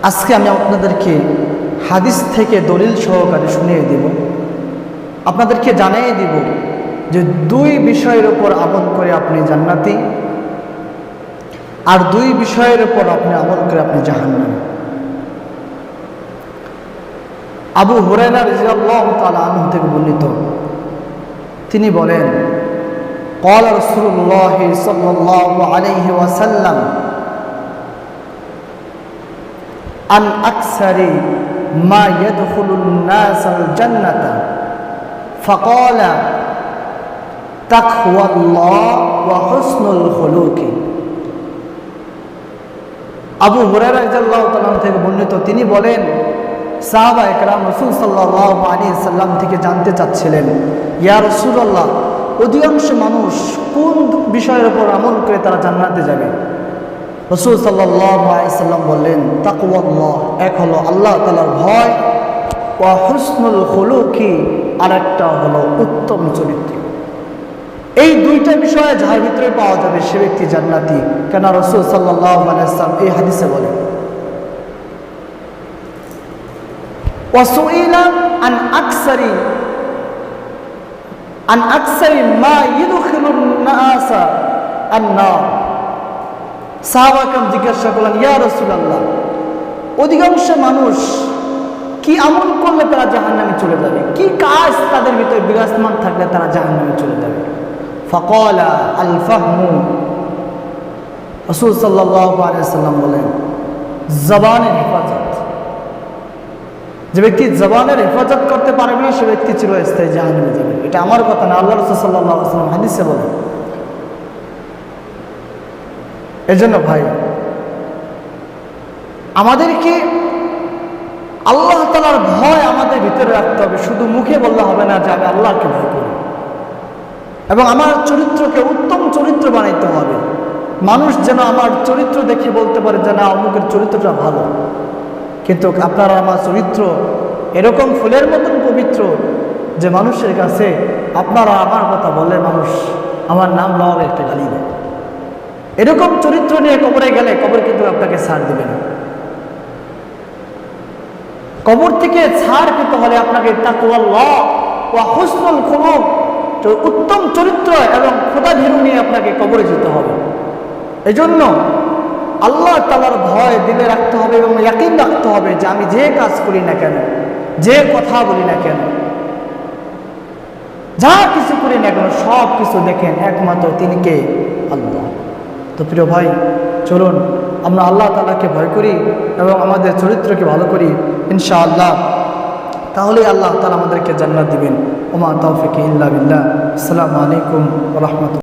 আজকে আমি আপনাদেরকে হাদিস থেকে দলিল সহকারে শুনিয়ে দেব, আপনাদেরকে জানিয়ে দিব যে দুই বিষয়ের উপর আমল করে আপনি জান্নাতি, আর দুই বিষয়ের উপর আপনি আমল করে আপনি জাহান্নামী। আবু হুরায়রা রাদিয়াল্লাহু তাআলা আনহু থেকে বর্ণিত, তিনি বলেন, قال رسول الله صلى الله عليه وسلم عن أكثر ما يدخل الناس الجنة فقال تقوى الله وحسن الخلق। আবু হুরায়রা রাদিয়াল্লাহু তাআলা থেকে বর্ণিত, তিনি বলেন, সাহাবা একরাম রাসূল সাল্লাল্লাহু আলাইহি সাল্লাম থেকে জানতে চাচ্ছিলেন, ইয়া রাসূলুল্লাহ, অধিকাংশ মানুষ কোন বিষয়ের উপর আমল করে তারা জান্নাতে যাবে? রাসূল সাল্লাল্লাহু আলাইহি সাল্লাম বললেন, তাকওয়াল্লাহ, এক হলো আল্লাহ তাআলার ভয়, ওয়া হুসনুল খুলুকি, আরেকটা হলো উত্তম চরিত্র। এই দুইটা বিষয়ে যার ভিতরে পাওয়া যাবে সে ব্যক্তি জান্নাতি। কেন রাসূল সাল্লাল্লাহু আলাইহি সাল্লাম এই হাদিসে বলেন, ওয়াসুইলা আন আকসারি মা ইউদখিলুন নাসা আন-নার। সাহাবায়ে জিজ্ঞাসা করলেন, ইয়া রাসূলুল্লাহ, অধিকাংশ মানুষ কি আমল করলে তারা জাহান্নামে চলে যাবে, কি কাজ তাদের ভিতরে বিরাজমান থাকলে তারা জাহান্নামে চলে যাবে? ফাকালা আল ফাহমু। রাসূল সাল্লাল্লাহু আলাইহি সাল্লাম বলেন, জবানের হেফাজত। যে ব্যক্তি জবানের হেফাজত করতে পারবে না সে ব্যক্তি চিরস্থায়ী জাহান্নামে যাবে। এটা আমার কথা না, আল্লাহ রাসূল সাল্লাল্লাহু আলাইহি ওয়াসাল্লাম হাদিসে বলেন। এজন্য ভাই, আমাদেরকে আল্লাহ তাআলার ভয় আমাদের ভিতরে রাখতে হবে। শুধু মুখে বললে হবে না যে আমি আল্লাহকে ভয় করি, এবং আমার চরিত্রকে উত্তম চরিত্র বানাইতে হবে। মানুষ যেন আমার চরিত্র দেখে বলতে পারে যে না, অমুকের চরিত্রটা ভালো। কিন্তু আপনার আমার চরিত্র এরকম ফুলের মতন পবিত্র যে মানুষের কাছে আপনারা আমার কথা বলে মানুষ আমার নাম নেওয়ার একটা গালি দেয়। এরকম চরিত্র নিয়ে কবরে গেলে কবর কিন্তু আপনাকে ছাড় দিবে না। কবর থেকে ছাড় পেতে হলে আপনাকে তাকওয়াল্লাহ ওয়া হুসনুল খুলুক, উত্তম চরিত্র এবং খোদাভীরু নিয়ে আপনাকে কবরে যেতে হবে। এজন্য আল্লাহ তাআলার ভয় দিলে রাখতে হবে এবং ইয়াকিন রাখতে হবে যে আমি যে কাজ করি না কেন, যে কথা বলি না কেন, যা কিছু করি না কেন, সব কিছু দেখেন একমাত্র তিনি কে? আল্লাহ। তো প্রিয় ভাই, চলুন আমরা আল্লাহ তাআলাকে ভয় করি এবং আমাদের চরিত্রকে ভালো করি, ইনশাআল্লাহ। তাহলেই আল্লাহ তাআলা আমাদেরকে জান্নাত দিবেন। ওমা তাওফিক ইল্লা বিল্লাহ। আসসালামু আলাইকুম ওয়া রাহমাতুল্লাহ।